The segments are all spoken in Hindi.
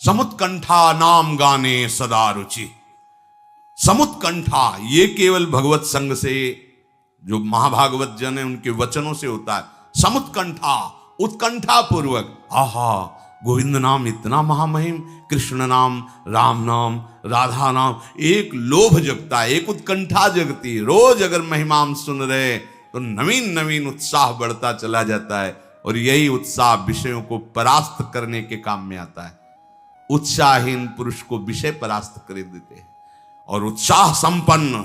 समुत्कंठा नाम गाने सदा रुचि। समुत्कंठा ये केवल भगवत संग से, जो महाभागवत जन है उनके वचनों से होता है। समुत्कंठा, उत्कंठा पूर्वक, आहा गोविंद नाम इतना महामहिम, कृष्ण नाम, राम नाम, राधा नाम, एक लोभ जगता है, एक उत्कंठा जगती। रोज अगर महिमाम सुन रहे तो नवीन नवीन उत्साह बढ़ता चला जाता है, और यही उत्साह विषयों को परास्त करने के काम में आता है। उत्साहहीन पुरुष को विषय परास्त कर देते हैं, और उत्साह संपन्न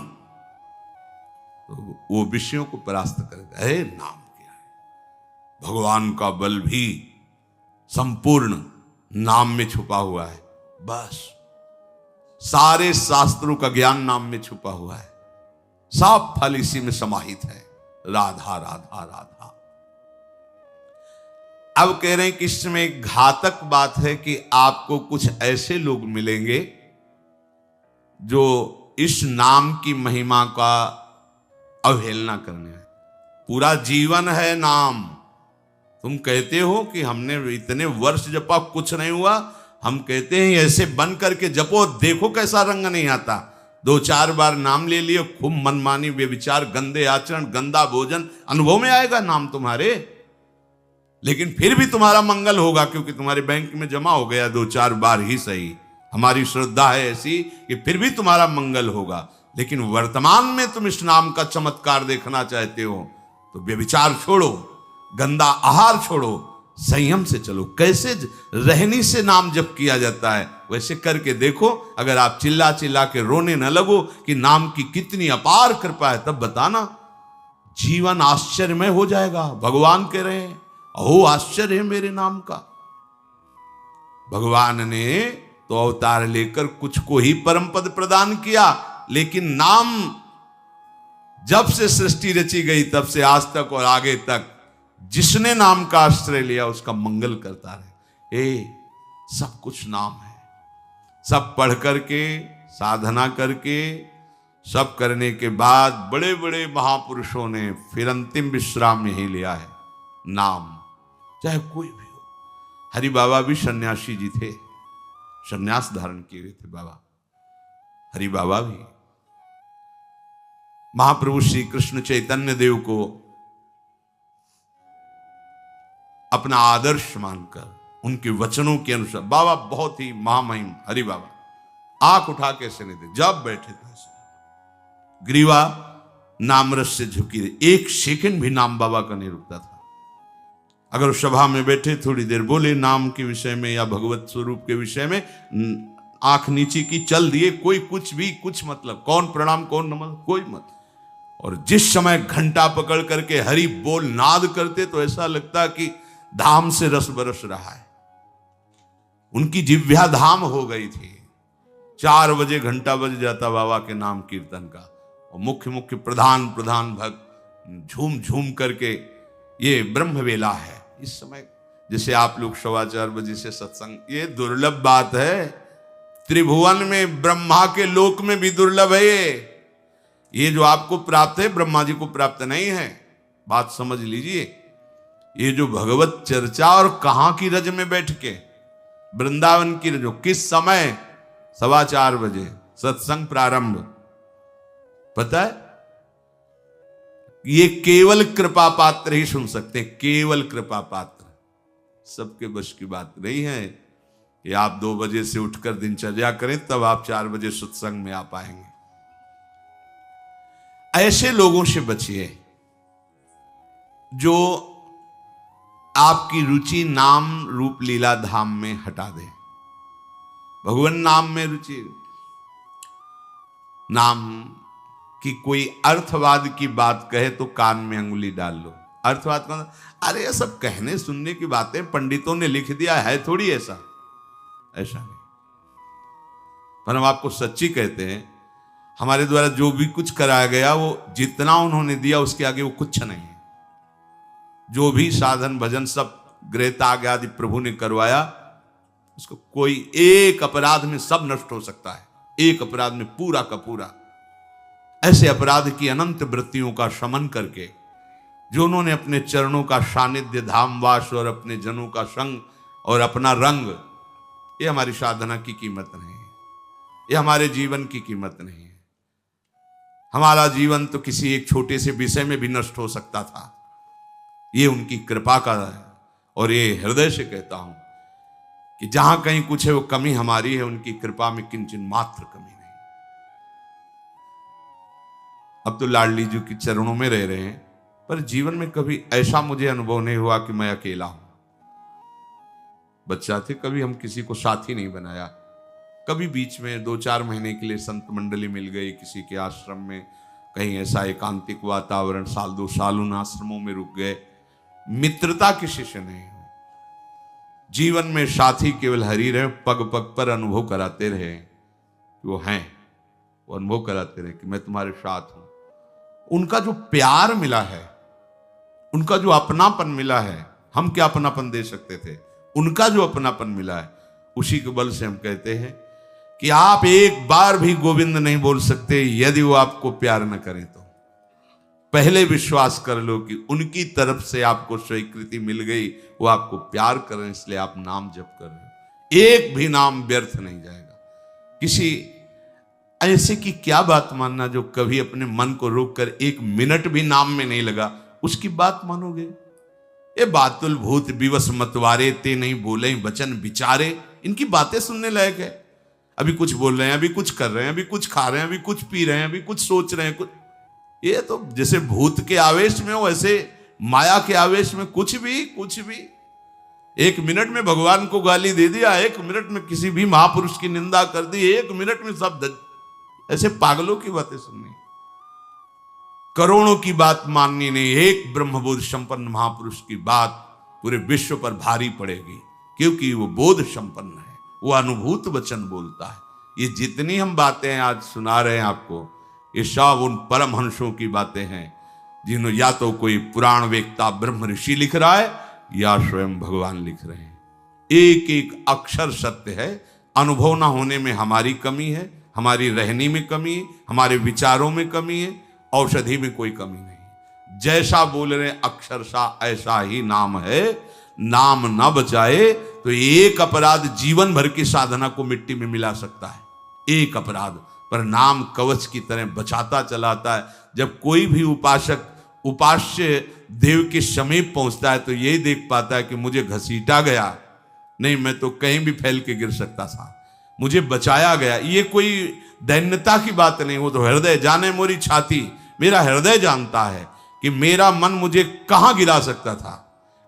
तो वो विषयों को परास्त कर देता है। नाम क्या है? भगवान का बल भी संपूर्ण नाम में छुपा हुआ है। बस सारे शास्त्रों का ज्ञान नाम में छुपा हुआ है। सब फल इसी में समाहित है। राधा राधा राधा। अब कह रहे हैं कि इसमें एक घातक बात है कि आपको कुछ ऐसे लोग मिलेंगे जो इस नाम की महिमा का अवहेलना करने हैं। पूरा जीवन है नाम। तुम कहते हो कि हमने इतने वर्ष जपा, कुछ नहीं हुआ। हम कहते हैं ऐसे बन करके जपो, देखो कैसा रंग नहीं आता। 2-4 बार नाम ले लिए, खूब मनमानी व्यभिचार, गंदे आचरण, गंदा भोजन अनुभव में आएगा नाम तुम्हारे, लेकिन फिर भी तुम्हारा मंगल होगा, क्योंकि तुम्हारे बैंक में जमा हो गया 2-4 बार ही सही। हमारी श्रद्धा है ऐसी कि फिर भी तुम्हारा मंगल होगा। लेकिन वर्तमान में तुम इस नाम का चमत्कार देखना चाहते हो तो व्यभिचार छोड़ो, गंदा आहार छोड़ो, संयम से चलो। कैसे रहनी से नाम जप किया जाता है वैसे करके देखो। अगर आप चिल्ला चिल्ला के रोने न लगो कि नाम की कितनी अपार कृपा है, तब बताना, जीवन आश्चर्यमय हो जाएगा। भगवान कह रहे हैं अहो आश्चर्य है मेरे नाम का। भगवान ने तो अवतार लेकर कुछ को ही परम पद प्रदान किया, लेकिन नाम जब से सृष्टि रची गई तब से आज तक और आगे तक जिसने नाम का आश्रय लिया उसका मंगल करता रहे। सब कुछ नाम है। सब पढ़ करके, साधना करके, सब करने के बाद बड़े बड़े महापुरुषों ने फिर अंतिम विश्राम यही लिया है, नाम। चाहे कोई भी हो। हरि बाबा भी सन्यासी जी थे, सन्यास धारण किए हुए थे बाबा। हरि बाबा भी महाप्रभु श्री कृष्ण चैतन्य देव को अपना आदर्श मानकर उनके वचनों के अनुसार, बाबा बहुत ही महामहिम हरि बाबा आंख उठा के ऐसे नहीं थे, जब बैठे थे ऐसे ग्रीवा नामरस से झुकी रही। 1 सेकंड भी नाम बाबा का नहीं रुकता था। अगर सभा में बैठे थोड़ी देर बोले नाम के विषय में या भगवत स्वरूप के विषय में, आंख नीचे की, चल दिए, कोई कुछ भी कुछ मतलब, कौन प्रणाम कौन नमन, कोई मत। और जिस समय घंटा पकड़ करके हरि बोल नाद करते तो ऐसा लगता कि धाम से रस बरस रहा है। उनकी जिह्वा धाम हो गई थी। 4 बजे घंटा बज जाता बाबा के नाम कीर्तन का, और मुख्य मुख्य प्रधान भक्त झूम झूम करके, ये ब्रह्म वेला है इस समय। जैसे आप लोग 4:15 बजे से सत्संग, ये दुर्लभ बात है। त्रिभुवन में ब्रह्मा के लोक में भी दुर्लभ है ये जो आपको प्राप्त है, ब्रह्मा जी को प्राप्त नहीं है। बात समझ लीजिए। ये जो भगवत चर्चा, और कहां की रज में बैठ के, वृंदावन की रज, किस समय 4:15 बजे सत्संग प्रारंभ, पता है? ये केवल कृपा पात्र ही सुन सकते हैं, केवल कृपा पात्र। सबके बस की बात नहीं है कि आप 2 बजे से उठकर दिनचर्या करें तब आप 4 बजे सत्संग में आ पाएंगे। ऐसे लोगों से बचिए जो आपकी रुचि नाम रूप लीला धाम में हटा दे। भगवान नाम में रुचि, नाम की कोई अर्थवाद की बात कहे तो कान में अंगुली डाल लो। अर्थवाद कौन? अरे ये सब कहने सुनने की बातें पंडितों ने लिख दिया है, थोड़ी ऐसा नहीं। पर हम आपको सच्ची कहते हैं, हमारे द्वारा जो भी कुछ कराया गया वो जितना उन्होंने दिया उसके आगे वो कुछ नहीं है। जो भी साधन भजन सब गृहत्याग आदि प्रभु ने करवाया, उसको कोई एक अपराध में सब नष्ट हो सकता है, एक अपराध में पूरा का पूरा। ऐसे अपराध की अनंत वृत्तियों का शमन करके जो उन्होंने अपने चरणों का सानिध्य, धामवास और अपने जनों का संग और अपना रंग ये हमारी साधना की कीमत नहीं है, ये हमारे जीवन की कीमत नहीं है। हमारा जीवन तो किसी एक छोटे से विषय में भी नष्ट हो सकता था, ये उनकी कृपा का है। और ये हृदय से कहता हूं कि जहां कहीं कुछ है वो कमी हमारी है, उनकी कृपा में किंचन मात्र कमी नहीं। अब तो लाडली जी के चरणों में रह रहे हैं, पर जीवन में कभी ऐसा मुझे अनुभव नहीं हुआ कि मैं अकेला हूं। बच्चा थे कभी हम किसी को साथी नहीं बनाया, कभी बीच में 2-4 महीने के लिए संत मंडली मिल गई किसी के आश्रम में, कहीं ऐसा एकांतिक वातावरण, 1-2 साल उन आश्रमों में रुक गए, मित्रता किसी से नहीं हुई। जीवन में साथी केवल हरि रहे, पग पग पर अनुभव कराते रहे वो हैं, वो अनुभव कराते रहे कि मैं तुम्हारे साथ हूं। उनका जो प्यार मिला है, उनका जो अपनापन मिला है, हम क्या अपनापन दे सकते थे, उनका जो अपनापन मिला है, उसी के बल से हम कहते हैं कि आप एक बार भी गोविंद नहीं बोल सकते यदि वो आपको प्यार न करें तो। पहले विश्वास कर लो कि उनकी तरफ से आपको स्वीकृति मिल गई, वो आपको प्यार कर रहे हैं, इसलिए आप नाम जप कर रहे हो। एक भी नाम व्यर्थ नहीं जाएगा। किसी ऐसे की क्या बात मानना जो कभी अपने मन को रोककर 1 मिनट भी नाम में नहीं लगा, उसकी बात मानोगे? ये बातुल भूत विवश मतवारे ते नहीं बोले वचन विचारे, इनकी बातें सुनने लायक है। अभी कुछ बोल रहे हैं, अभी कुछ कर रहे हैं, अभी कुछ खा रहे हैं, अभी कुछ पी रहे हैं, अभी कुछ सोच रहे हैं, कुछ ये तो जैसे भूत के आवेश में हो, ऐसे माया के आवेश में कुछ भी 1 मिनट में भगवान को गाली दे दिया, 1 मिनट में किसी भी महापुरुष की निंदा कर दी, 1 मिनट में सब ऐसे पागलों की बातें सुननी, करोड़ों की बात माननी नहीं, एक ब्रह्मबोध संपन्न महापुरुष की बात पूरे विश्व पर भारी पड़ेगी, क्योंकि वो बोध संपन्न है, वो अनुभूत वचन बोलता है। ये जितनी हम बातें आज सुना रहे हैं आपको, ये सब उन परमहंसों की बातें हैं जिन्होंने या तो कोई पुराण वेत्ता ब्रह्म ऋषि लिख रहा है या स्वयं भगवान लिख रहे हैं। एक एक अक्षर सत्य है। अनुभव ना होने में हमारी कमी है, हमारी रहनी में कमी है, हमारे विचारों में कमी है, औषधि में कोई कमी नहीं। जैसा बोल रहे अक्षरशा ऐसा ही नाम है। नाम न बचाए तो एक अपराध जीवन भर की साधना को मिट्टी में मिला सकता है। एक अपराध पर नाम कवच की तरह बचाता चलाता है। जब कोई भी उपासक उपास्य देव के समीप पहुंचता है तो यही देख पाता है कि मुझे घसीटा गया नहीं, मैं तो कहीं भी फैल के गिर सकता था, मुझे बचाया गया। ये कोई दैन्यता की बात नहीं, वो तो हृदय जाने मोरी छाती, मेरा हृदय जानता है कि मेरा मन मुझे कहां गिरा सकता था,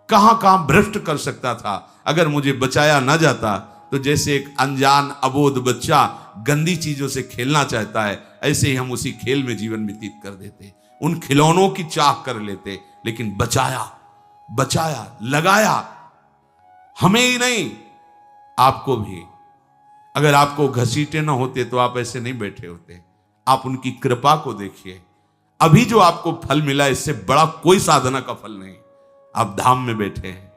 कहां कहां भ्रष्ट कर सकता था। अगर मुझे बचाया ना जाता तो जैसे एक अनजान अबोध बच्चा गंदी चीजों से खेलना चाहता है, ऐसे ही हम उसी खेल में जीवन व्यतीत कर देते, उन खिलौनों की चाह कर लेते। लेकिन बचाया लगाया, हमें ही नहीं आपको भी। अगर आपको घसीटे ना होते तो आप ऐसे नहीं बैठे होते। आप उनकी कृपा को देखिए। अभी जो आपको फल मिला, इससे बड़ा कोई साधना का फल नहीं। आप धाम में बैठे हैं,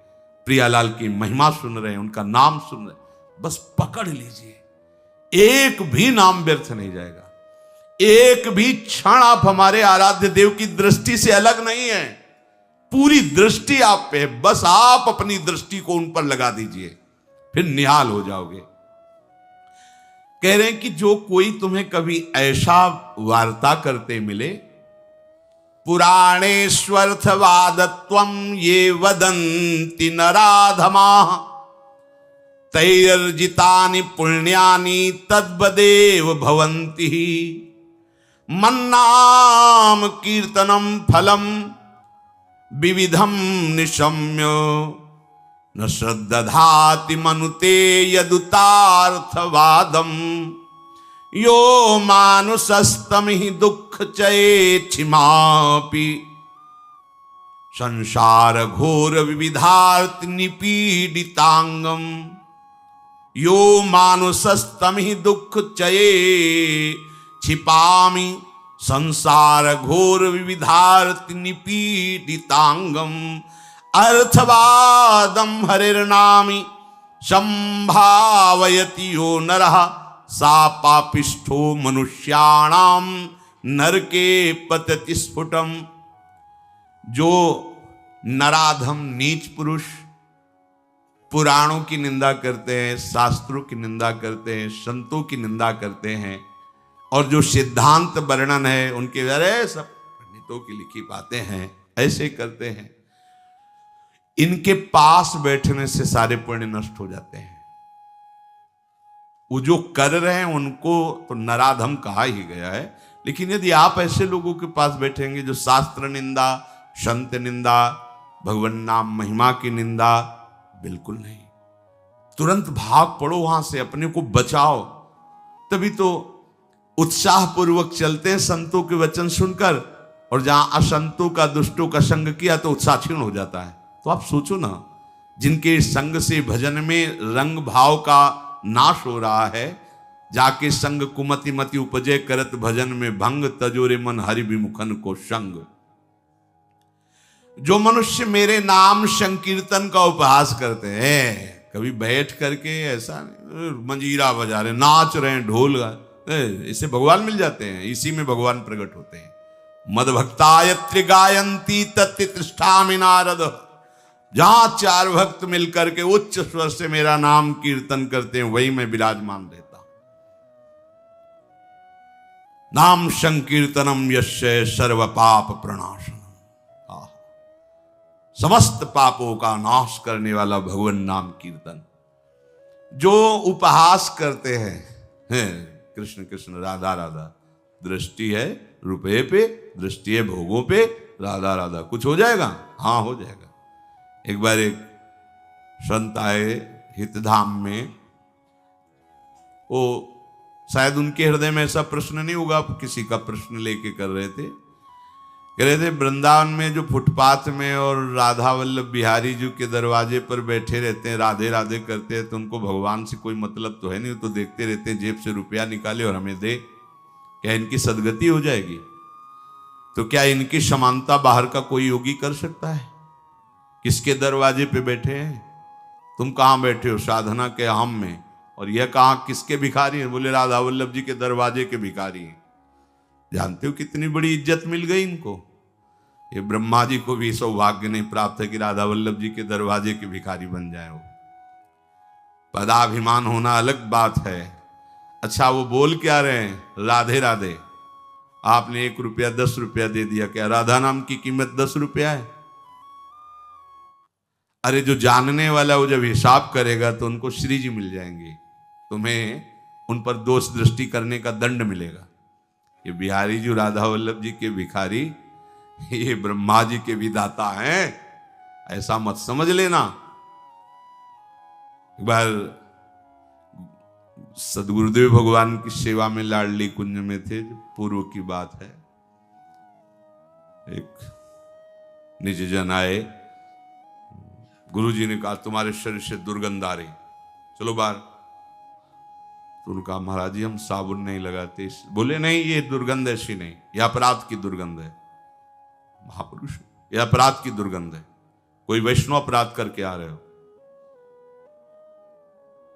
प्रियालाल की महिमा सुन रहे हैं, उनका नाम सुन रहे हैं, बस पकड़ लीजिए। एक भी नाम व्यर्थ नहीं जाएगा। एक भी क्षण आप हमारे आराध्य देव की दृष्टि से अलग नहीं है। पूरी दृष्टि आप पे है, बस आप अपनी दृष्टि को उन पर लगा दीजिए, फिर निहाल हो जाओगे। कह रहे हैं कि जो कोई तुम्हें कभी ऐसा वार्ता करते मिले, पुराणेष्वर्थवादत्वं ये वदन्ति नराधमाः तैर्जितानि पुण्यानि तद्वदेव भवन्ति। मन्नाम कीर्तनम फलम विविधम निशम्य न श्रद्धाति मनुते यदुतार्थवादम। यो मानुषस्तमिहि दुःख चेच्छिमापि संसार घोर विविधार्थ निपीडितांगम। यो मानुषस्तमिहि दुःख चये छिपामि संसार घोर विविधार्थ निपीडितांगम। अर्थवादम हरिर्नामि संभावयति यो नरः सा पापिष्ठो मनुष्याणाम नरके पतति स्फुटम। जो नराधम नीच पुरुष पुराणों की निंदा करते हैं, शास्त्रों की निंदा करते हैं, संतों की निंदा करते हैं, और जो सिद्धांत वर्णन है उनके अरे सब पंडितों की लिखी बातें हैं, ऐसे करते हैं। इनके पास बैठने से सारे पुण्य नष्ट हो जाते हैं। वो जो कर रहे हैं उनको तो नराधम कहा ही गया है, लेकिन यदि आप ऐसे लोगों के पास बैठेंगे जो शास्त्र निंदा, संत निंदा, भगवान नाम महिमा की निंदा, बिल्कुल नहीं। तुरंत भाग पड़ो वहां से, अपने को बचाओ। तभी तो उत्साह पूर्वक चलते हैं संतों के वचन सुनकर, और जहां असंतों का, दुष्टों का संग किया तो उत्साह क्षीण हो जाता है। तो आप सोचो ना, जिनके संग से भजन में रंग भाव का नाश हो रहा है, जाके संग कुमति मति उपजे करत भजन में भंग, तजोरे मन हरि विमुखन को संग। जो मनुष्य मेरे नाम संकीर्तन का उपहास करते हैं, कभी बैठ करके ऐसा मंजीरा बजा रहे, नाच रहे हैं, ढोल गा, इससे भगवान मिल जाते हैं, इसी में भगवान प्रकट होते हैं। मद भक्तायत्रि गायंती तत्ति तिष्ठामि नारद। जहां चार भक्त मिलकर के उच्च स्वर से मेरा नाम कीर्तन करते हैं, वही मैं विराजमान रहता हूं। नाम संकीर्तनम यस्य सर्व पाप प्रणाशनम। समस्त पापों का नाश करने वाला भगवान नाम कीर्तन। जो उपहास करते हैं, कृष्ण कृष्ण राधा राधा, दृष्टि है रुपये पे, दृष्टि है भोगों पे, राधा राधा, कुछ हो जाएगा? हाँ हो जाएगा। एक बार एक संत आए हितधाम में, वो शायद उनके हृदय में ऐसा प्रश्न नहीं होगा, किसी का प्रश्न लेके कर रहे थे। कह रहे थे वृंदावन में जो फुटपाथ में और राधा वल्लभ बिहारी जी के दरवाजे पर बैठे रहते हैं, राधे राधे करते हैं, तो उनको भगवान से कोई मतलब तो है नहीं, तो देखते रहते हैं जेब से रुपया निकाले और हमें दे, क्या इनकी सदगति हो जाएगी? तो क्या इनकी समानता बाहर का कोई योगी कर सकता है? किसके दरवाजे पे बैठे हैं? तुम कहाँ बैठे हो? साधना के हम में। और यह कहाँ किसके भिखारी हैं? बोले राधा वल्लभ जी के दरवाजे के भिखारी हैं। जानते हो कितनी बड़ी इज्जत मिल गई इनको? ये ब्रह्मा जी को भी सौभाग्य नहीं प्राप्त है कि राधा वल्लभ जी के दरवाजे के भिखारी बन जाए। वो पदाभिमान होना अलग बात है। अच्छा वो बोल क्या रहे हैं? राधे राधे। आपने 1 रुपया 10 रुपया दे दिया, क्या राधा नाम की कीमत 10 रुपया है? अरे जो जानने वाला वो जब हिसाब करेगा तो उनको श्री जी मिल जाएंगे, तुम्हें उन पर दोष दृष्टि करने का दंड मिलेगा। ये बिहारी जी राधा वल्लभ जी के भिखारी, ये ब्रह्मा जी के विधाता हैं, ऐसा मत समझ लेना। एक बार सदगुरुदेव भगवान की सेवा में लाडली कुंज में थे, पूर्व की बात है। एक निज जन आए, गुरुजी ने कहा तुम्हारे शरीर से दुर्गंध आ रही, चलो बाहर। तो उनका महाराज जी हम साबुन नहीं लगाते। बोले नहीं ये दुर्गंध ऐसी नहीं, यह अपराध की दुर्गंध है। महापुरुष, यह अपराध की दुर्गंध है, कोई वैष्णव अपराध करके आ रहे हो।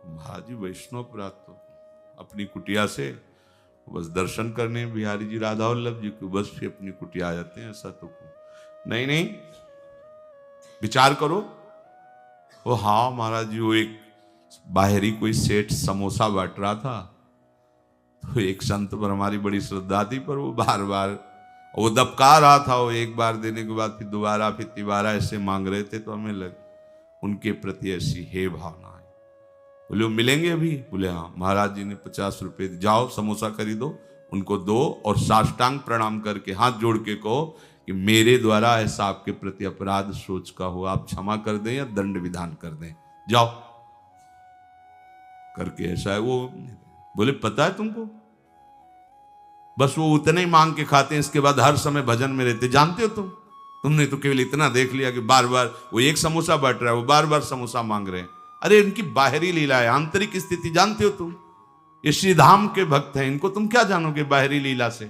महाराज जी वैष्णव अपराध तो अपनी कुटिया से बस दर्शन करने बिहारी जी राधा वल्लभ जी को बस फिर अपनी कुटिया आ जाते हैं, ऐसा तो नहीं। नहीं विचार करो। वो हाँ महाराज जी, वो एक बाहरी कोई सेठ समोसा बांट रहा था, तो एक संत पर हमारी बड़ी श्रद्धा थी, पर वो बार बार वो दबका रहा था। वो एक बार देने के बाद फिर दोबारा फिर तिबारा ऐसे मांग रहे थे, तो हमें लग उनके प्रति ऐसी हे भावना है। बोले वो मिलेंगे अभी? बोले हाँ। महाराज जी ने 50 रुपये, जाओ समोसा खरीदो, उनको दो और साष्टांग प्रणाम करके हाथ जोड़ के कहो कि मेरे द्वारा ऐसा आपके प्रति अपराध सोच का हो, आप क्षमा कर दें या दंड विधान कर दें, जाओ करके ऐसा है। वो बोले पता है तुमको, बस वो उतने ही मांग के खाते हैं, इसके बाद हर समय भजन में रहते। जानते हो तुमने तो केवल इतना देख लिया कि बार बार वो एक समोसा बांट रहा है, वो बार बार समोसा मांग रहे हैं। अरे इनकी बाहरी लीला है, आंतरिक स्थिति जानते हो तुम? ये श्री धाम के भक्त हैं, इनको तुम क्या जानोगे बाहरी लीला से?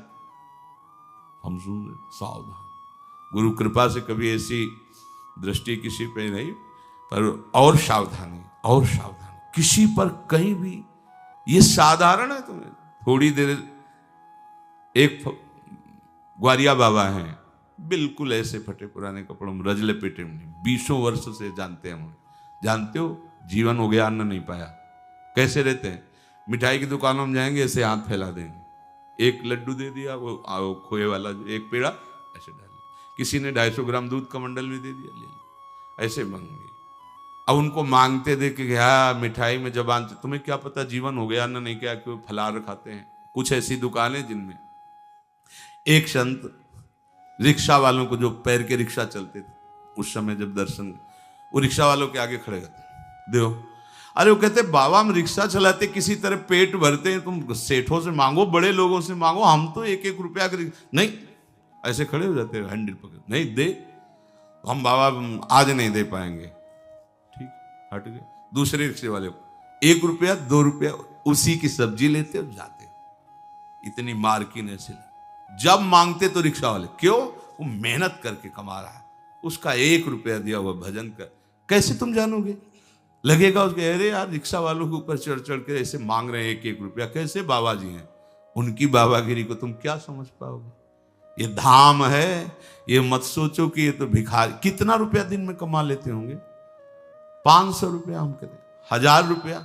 हम सुन सावधान, गुरु कृपा से कभी ऐसी दृष्टि किसी पे नहीं, पर और सावधानी, और सावधानी किसी पर कहीं भी। ये साधारण है, तुम्हें थोड़ी देर एक ग्वारिया बाबा हैं, बिल्कुल ऐसे फटे पुराने कपड़ों में, रजले पेटे में, 20 वर्ष से जानते हैं हम। जानते हो जीवन हो गया, अन्न नहीं पाया। कैसे रहते हैं? मिठाई की दुकानों में जाएंगे, ऐसे हाथ फैला देंगे, एक लड्डू दे दिया, वो खोए वाला एक पेड़ा ऐसे डाल दिया, किसी ने 250 ग्राम दूध का मंडल भी दे दिया, ले लिया, ऐसे मांगेंगे। अब उनको मांगते देख के मिठाई में जबान, तुम्हें क्या पता जीवन हो गया, अन्न नहीं क्या, क्यों फलाहार खाते हैं। कुछ ऐसी दुकानें जिनमें एक संत रिक्शा वालों को, जो पैर के रिक्शा चलते थे उस समय, जब दर्शन, वो रिक्शा वालों के आगे खड़े रहते, देखो, अरे वो कहते बाबा हम रिक्शा चलाते, किसी तरह पेट भरते हैं, तुम सेठों से मांगो, बड़े लोगों से मांगो, हम तो 1-1 रुपया नहीं, ऐसे खड़े हो जाते हैं, हैंडल पकड़, नहीं दे, हम बाबा आज नहीं दे पाएंगे, ठीक, हट गए। दूसरे रिक्शे वाले को 1 रुपया 2 रुपया उसी की सब्जी लेते और जाते, इतनी मार्किन ऐसे। जब मांगते तो रिक्शा वाले, क्यों? वो मेहनत करके कमा रहा है, उसका 1 रुपया दिया हुआ भजन कर, कैसे तुम जानोगे? लगेगा उसके, अरे यार रिक्शा वालों के ऊपर चढ़ चढ़ के ऐसे मांग रहे हैं 1-1 रुपया, कैसे बाबा जी हैं, उनकी बाबागिरी को तुम क्या समझ पाओगे? ये धाम है, ये मत सोचो कि ये तो भिखारी। कितना रुपया दिन में कमा लेते होंगे? 500 रुपया, हम कहते 1000 रुपया।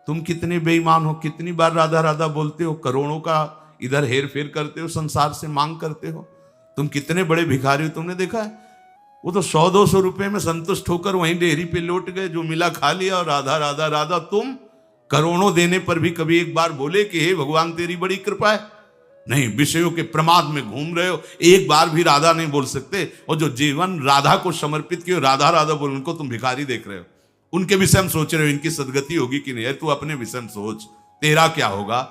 तुम कितने बेईमान हो, कितनी बार राधा राधा बोलते हो, करोड़ों का इधर हेर फेर करते हो, संसार से मांग करते हो, तुम कितने बड़े भिखारी हो, तुमने देखा है? वो तो 100-200 रुपए में संतुष्ट होकर वहीं डेयरी पे लौट गए, जो मिला खा लिया, और राधा राधा राधा। तुम करोड़ों देने पर भी कभी एक बार बोले कि हे भगवान तेरी बड़ी कृपा है? नहीं, विषयों के प्रमाद में घूम रहे हो, एक बार भी राधा नहीं बोल सकते। और जो जीवन राधा को समर्पित किए, राधा राधा बोल, उनको तुम भिखारी देख रहे हो, उनके विषय में सोच रहे हो इनकी सदगति होगी कि नहीं। तू अपने विषय में सोच, तेरा क्या होगा?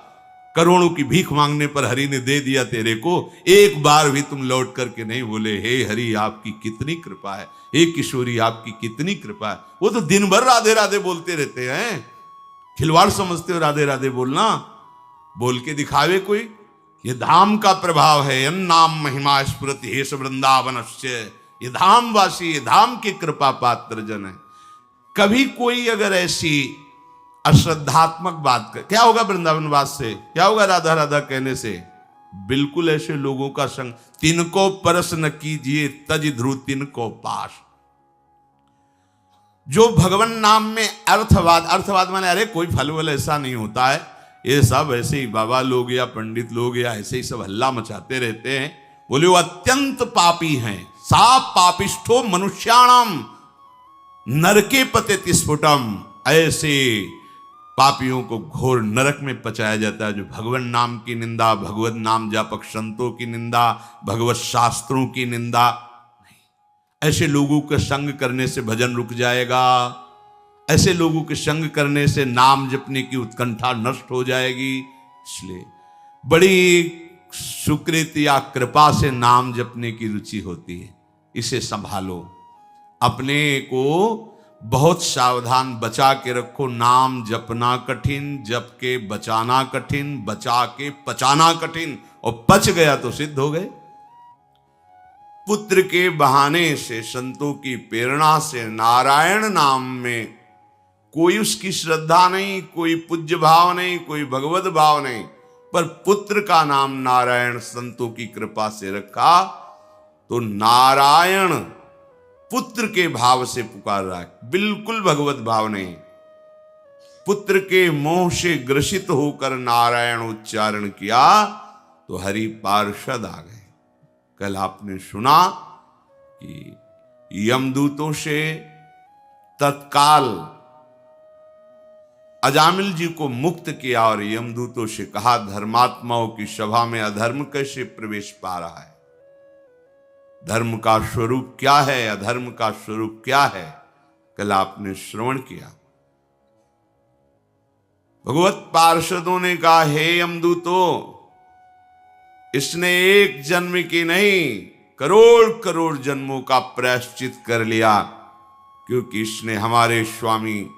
करोड़ों की भीख मांगने पर हरि ने दे दिया तेरे को, एक बार भी तुम लौट करके नहीं बोले हे हरि आपकी कितनी कृपा है, हे किशोरी आपकी कितनी कृपा है। वो तो दिन भर राधे राधे बोलते रहते हैं, खिलवाड़ समझते हो राधे राधे बोलना, बोल के दिखावे कोई। ये धाम का प्रभाव है, नाम महिमा स्फुरति हेश वृंदावनस्य। ये धाम वासी, ये धाम की कृपा पात्र जन है। कभी कोई अगर ऐसी अश्रद्धात्मक बात कर, क्या होगा वृंदावन वास से, क्या होगा राधा राधा कहने से? बिल्कुल ऐसे लोगों का संग, तिनको परस न कीजिए तज ध्रुव तिनको पास। जो भगवान नाम में अर्थवाद, अर्थवाद माने अरे कोई फल वल ऐसा नहीं होता है, ये सब ऐसे ही बाबा लोग या पंडित लोग या ऐसे ही सब हल्ला मचाते रहते हैं, बोले वो अत्यंत पापी हैं। सा पापिष्ठो मनुष्याणाम नरके पतित स्फुटम। ऐसे पापियों को घोर नरक में पचाया जाता है जो भगवान नाम की निंदा, भगवत नाम जापक संतों की निंदा, भगवत शास्त्रों की निंदा। ऐसे लोगों के संग करने से भजन रुक जाएगा, ऐसे लोगों के संग करने से नाम जपने की उत्कंठा नष्ट हो जाएगी। इसलिए बड़ी सुकृत या कृपा से नाम जपने की रुचि होती है, इसे संभालो, अपने को बहुत सावधान बचा के रखो। नाम जपना कठिन, जप के बचाना कठिन, बचा के पचाना कठिन, और पच गया तो सिद्ध हो गए। पुत्र के बहाने से, संतों की प्रेरणा से नारायण नाम में कोई उसकी श्रद्धा नहीं, कोई पूज्य भाव नहीं, कोई भगवत भाव नहीं, पर पुत्र का नाम नारायण संतों की कृपा से रखा तो नारायण पुत्र के भाव से पुकार रहा है, बिल्कुल भगवत भाव नहीं। पुत्र के मोह से ग्रसित होकर नारायण उच्चारण किया तो हरि पार्षद आ गए। कल आपने सुना कि यमदूतों से तत्काल अजामिल जी को मुक्त किया और यमदूतों से कहा धर्मात्माओं की सभा में अधर्म कैसे प्रवेश पा रहा है, धर्म का स्वरूप क्या है, अधर्म का स्वरूप क्या है। कल आपने श्रवण किया। भगवत पार्षदों ने कहा हे यमदूतों, इसने एक जन्म की नहीं करोड़ करोड़ जन्मों का प्रायश्चित कर लिया, क्योंकि इसने हमारे स्वामी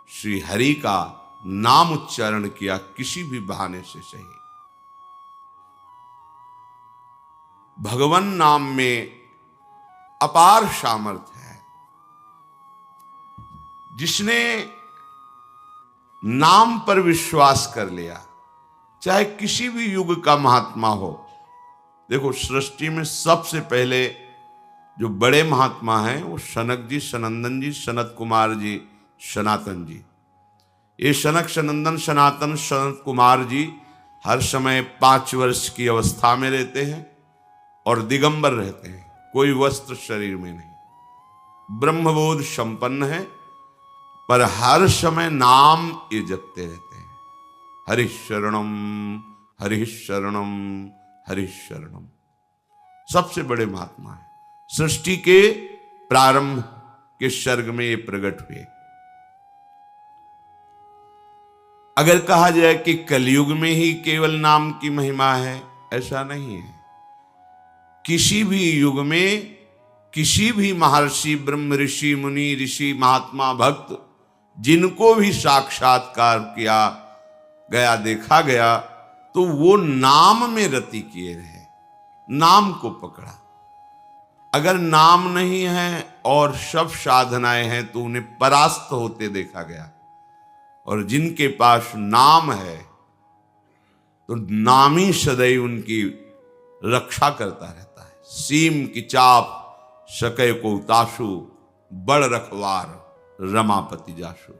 श्री हरि का नाम उच्चारण किया, किसी भी बहाने से सही। भगवान नाम में अपार सामर्थ्य है। जिसने नाम पर विश्वास कर लिया, चाहे किसी भी युग का महात्मा हो। देखो सृष्टि में सबसे पहले जो बड़े महात्मा हैं वो सनक जी, सनंदन जी, सनत कुमार जी, सनातन जी। ये सनक सनंदन सनातन सनत कुमार जी हर समय 5 वर्ष की अवस्था में रहते हैं और दिगंबर रहते हैं, कोई वस्त्र शरीर में नहीं, ब्रह्मबोध संपन्न है, पर हर समय नाम ये जपते रहते हैं, हरिः शरणम हरिः शरणम हरिः शरणम। सबसे बड़े महात्मा है, सृष्टि के प्रारंभ के सर्ग में ये प्रकट हुए। अगर कहा जाए कि कलयुग में ही केवल नाम की महिमा है, ऐसा नहीं है। किसी भी युग में किसी भी महर्षि ब्रह्म ऋषि मुनि ऋषि महात्मा भक्त जिनको भी साक्षात्कार किया गया देखा गया तो वो नाम में रति किए रहे, नाम को पकड़ा। अगर नाम नहीं है और सब साधनाएं हैं तो उन्हें परास्त होते देखा गया, और जिनके पास नाम है तो नाम ही सदैव उनकी रक्षा करता रहता है। सीम की चाप सकै को ताशु, बड़ रखवार रमापति जाशु।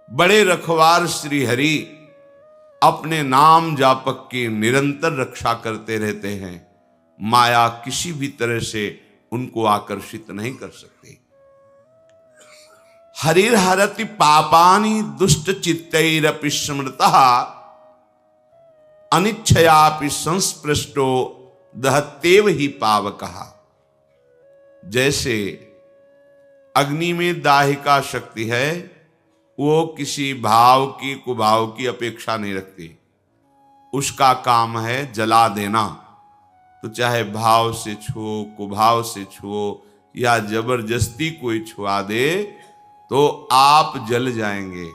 बड़े रखवार श्री हरि अपने नाम जापक की निरंतर रक्षा करते रहते हैं, माया किसी भी तरह से उनको आकर्षित नहीं कर सकती। हरिर्हरति पापानि दुष्ट चित्तैरपि स्मृतः, अनिच्छयापि संस्पृष्टो दहत्येव ही पावकः। जैसे अग्नि में दाहिका शक्ति है, वो किसी भाव की कुभाव की अपेक्षा नहीं रखती, उसका काम है जला देना। तो चाहे भाव से छुओ कुभाव से छुओ या जबरदस्ती कोई छुआ दे तो आप जल जाएंगे,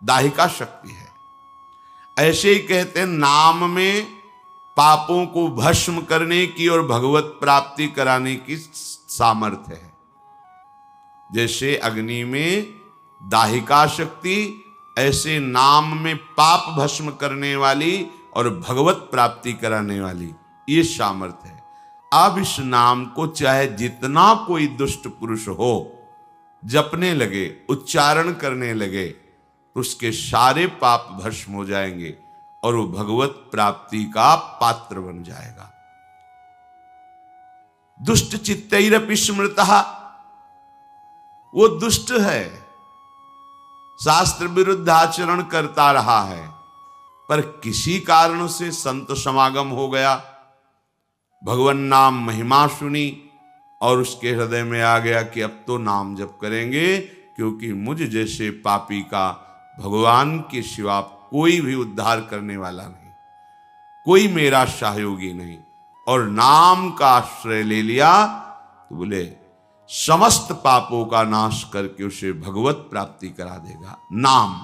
दाहिका शक्ति है। ऐसे ही कहते हैं नाम में पापों को भस्म करने की और भगवत प्राप्ति कराने की सामर्थ्य है। जैसे अग्नि में दाहिका शक्ति, ऐसे नाम में पाप भस्म करने वाली और भगवत प्राप्ति कराने वाली ये सामर्थ्य है। अब इस नाम को चाहे जितना कोई दुष्ट पुरुष हो जपने लगे, उच्चारण करने लगे, तो उसके सारे पाप भस्म हो जाएंगे और वो भगवत प्राप्ति का पात्र बन जाएगा। दुष्ट चित्तैरपि स्मृतः, वो दुष्ट है, शास्त्र विरुद्ध आचरण करता रहा है, पर किसी कारण से संत समागम हो गया, भगवान नाम महिमा सुनी और उसके हृदय में आ गया कि अब तो नाम जप करेंगे, क्योंकि मुझ जैसे पापी का भगवान के सिवा कोई भी उद्धार करने वाला नहीं, कोई मेरा सहयोगी नहीं, और नाम का आश्रय ले लिया तो बोले समस्त पापों का नाश करके उसे भगवत प्राप्ति करा देगा। नाम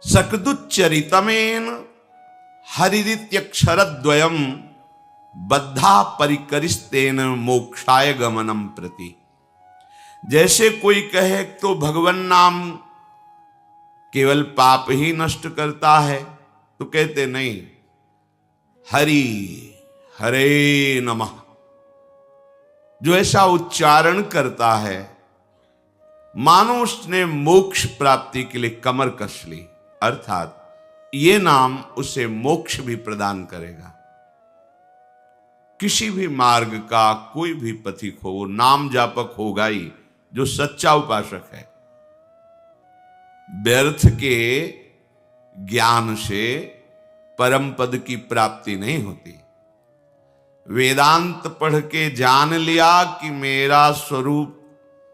सकदुच्चरितमेन हरिरित्यक्षरद्वयम् बद्धा परिकरिस्तेन मोक्षाय गमनम प्रति। जैसे कोई कहे तो भगवान नाम केवल पाप ही नष्ट करता है, तो कहते नहीं, हरि हरे नमः जो ऐसा उच्चारण करता है मानो उसने मोक्ष प्राप्ति के लिए कमर कस ली, अर्थात ये नाम उसे मोक्ष भी प्रदान करेगा। किसी भी मार्ग का कोई भी पथिक हो, वो नाम जापक होगा ही, जो सच्चा उपासक है। व्यर्थ के ज्ञान से परम पद की प्राप्ति नहीं होती। वेदांत पढ़ के जान लिया कि मेरा स्वरूप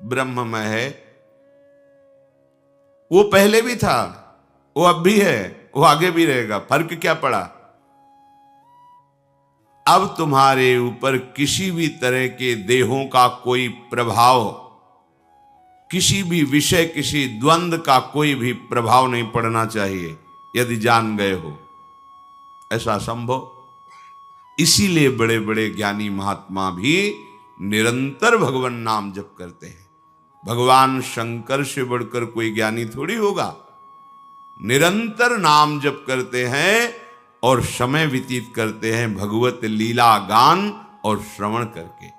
ब्रह्ममय है, वो पहले भी था, वो अब भी है, वो आगे भी रहेगा, फर्क क्या पड़ा। अब तुम्हारे ऊपर किसी भी तरह के देहों का कोई प्रभाव, किसी भी विषय, किसी द्वंद्व का कोई भी प्रभाव नहीं पड़ना चाहिए यदि जान गए हो। ऐसा संभव। इसीलिए बड़े बड़े ज्ञानी महात्मा भी निरंतर भगवान नाम जप करते हैं। भगवान शंकर से बढ़कर कोई ज्ञानी थोड़ी होगा। निरंतर नाम जप करते हैं और समय व्यतीत करते हैं भगवत लीला गान और श्रवण करके।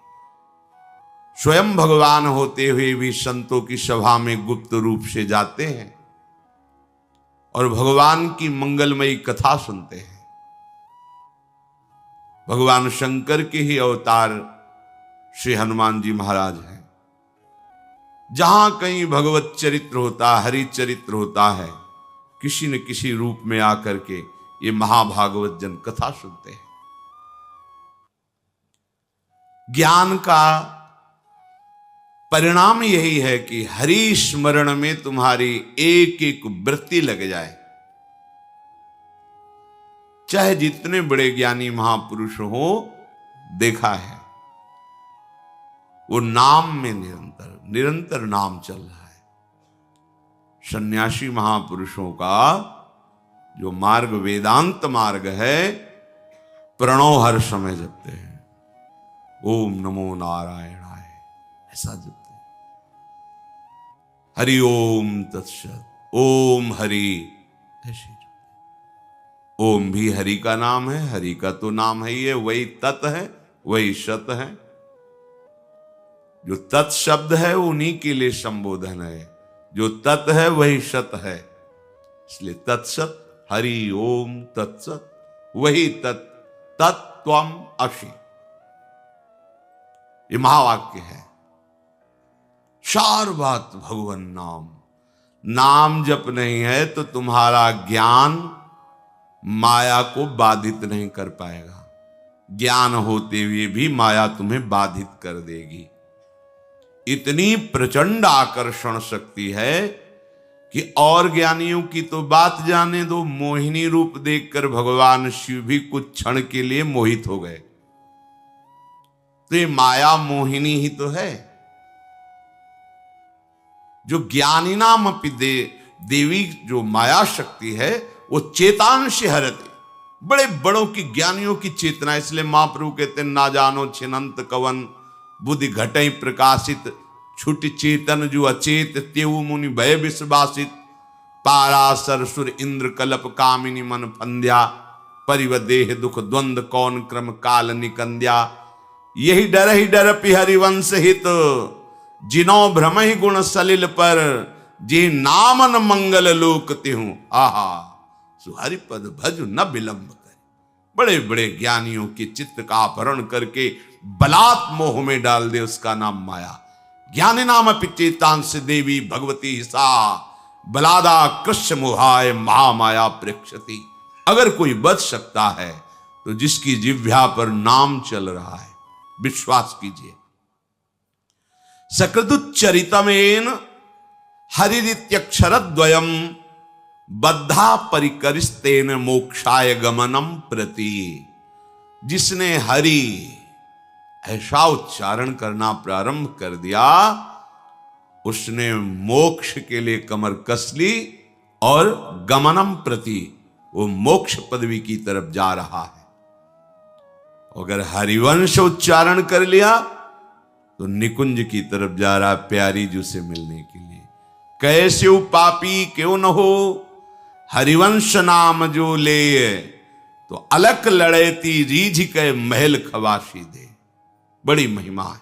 स्वयं भगवान होते हुए भी संतों की सभा में गुप्त रूप से जाते हैं और भगवान की मंगलमयी कथा सुनते हैं। भगवान शंकर के ही अवतार श्री हनुमान जी महाराज हैं। जहां कहीं भगवत चरित्र होता, हरि चरित्र होता है, किसी न किसी रूप में आकर के ये महाभागवत जन कथा सुनते हैं। ज्ञान का परिणाम यही है कि हरि स्मरण में तुम्हारी एक एक वृत्ति लग जाए। चाहे जितने बड़े ज्ञानी महापुरुष हो, देखा है वो नाम में निरंतर नाम चल रहा है। सन्यासी महापुरुषों का जो मार्ग वेदांत मार्ग है, प्रणव हर समय जपते हैं, ओम नमो नारायणाय, ऐसा जपते हैं। हरि ओम तत्सत, ओम हरि, ऐसे ओम भी हरि का नाम है, हरि का तो नाम है ही है, वही तत् है, वही सत है। जो तत् शब्द है उन्हीं के लिए संबोधन है, जो तत् है वही सत है, इसलिए तत्सत, हरि ओम तत्सत, वही तत्त्वम असि, ये महावाक्य है। चार बात भगवान नाम, नाम जप नहीं है तो तुम्हारा ज्ञान माया को बाधित नहीं कर पाएगा। ज्ञान होते हुए भी माया तुम्हें बाधित कर देगी। इतनी प्रचंड आकर्षण शक्ति है कि और ज्ञानियों की तो बात जाने दो, मोहिनी रूप देखकर भगवान शिव भी कुछ क्षण के लिए मोहित हो गए। तो ये माया मोहिनी ही तो है। जो ज्ञानी नाम अपि देवी, जो माया शक्ति है, वो चेतांश हरते, बड़े बड़ों की ज्ञानियों की चेतना। इसलिए महाप्रभु कहते ना जानो छिनंत कवन, बुद्धि घटई प्रकाशित, छुट चेतन जो अचेत, तेऊ मुनि भय विश्वासित, पारासर सुर इंद्र कलप कामिनी मन फंद्या, परिव देह दुख द्वंद कौन क्रम काल निकंद्या। यही डर पि हरिवंश हित, जिनो भ्रम ही गुण सलिल पर, जे नामन मंगल लोक तिहूं, आहा सुहरिपद भज न विलंब करे। बड़े बड़े ज्ञानियों के चित्त का अपहरण करके बलात् मोह में डाल दे, उसका नाम माया। ज्ञानी नाम अपि चेतांश देवी भगवती सा, बलादा कृष्ण मोहाय महामाया प्रेक्षति। अगर कोई बच सकता है तो जिसकी जिह्वा पर नाम चल रहा है, विश्वास कीजिए। सकृदुच्चरितमेन हरिरित्यक्षरद्वयम्, बद्धा परिकरिस्तेन मोक्षाय गमनम प्रति। जिसने हरि ऐसा उच्चारण करना प्रारंभ कर दिया, उसने मोक्ष के लिए कमर कस ली और गमनम प्रति, वो मोक्ष पदवी की तरफ जा रहा है। अगर हरिवंश उच्चारण कर लिया तो निकुंज की तरफ जा रहा, प्यारी जी से मिलने के लिए। कैसे पापी क्यों न हो, हरिवंश नाम जो ले, तो अलक लड़ेती रीझ के महल खवासी दे। बड़ी महिमा है,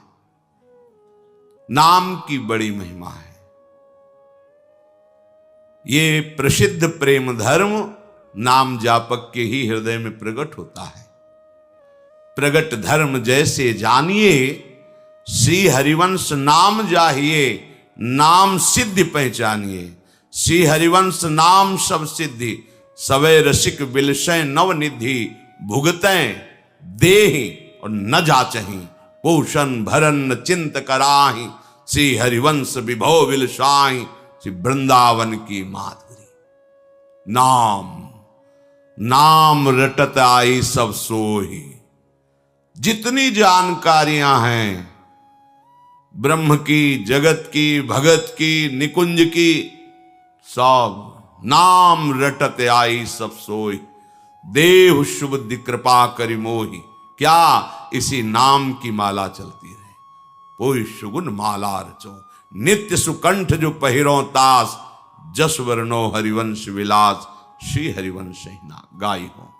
नाम की बड़ी महिमा है। ये प्रसिद्ध प्रेम धर्म नाम जापक के ही हृदय में प्रकट होता है। प्रगट धर्म जैसे जानिए, श्री हरिवंश नाम जाहिए, नाम सिद्धि पहचानिए। श्री हरिवंश नाम सब सिद्धि, सवे रसिक बिलसै नवनिधि, भुगतैं देहि और न जाचहि, पोषण भरन चिंत कराहि, श्री हरिवंश विभो विलसाहि, श्री वृंदावन की माधुरी। नाम नाम रटत आई सब सोही। जितनी जानकारियां हैं ब्रह्म की, जगत की, भगत की, निकुंज की, सब नाम रटत आई सब सोई, देव सुबुद्धि कृपा करि मोहि। क्या इसी नाम की माला चलती रहे, कोई सुगुन माला रचो, नित्य सुकंठ जो पहिरो तास, जस वर्णो हरिवंश विलास, श्री हरिवंश ही ना गाई हो।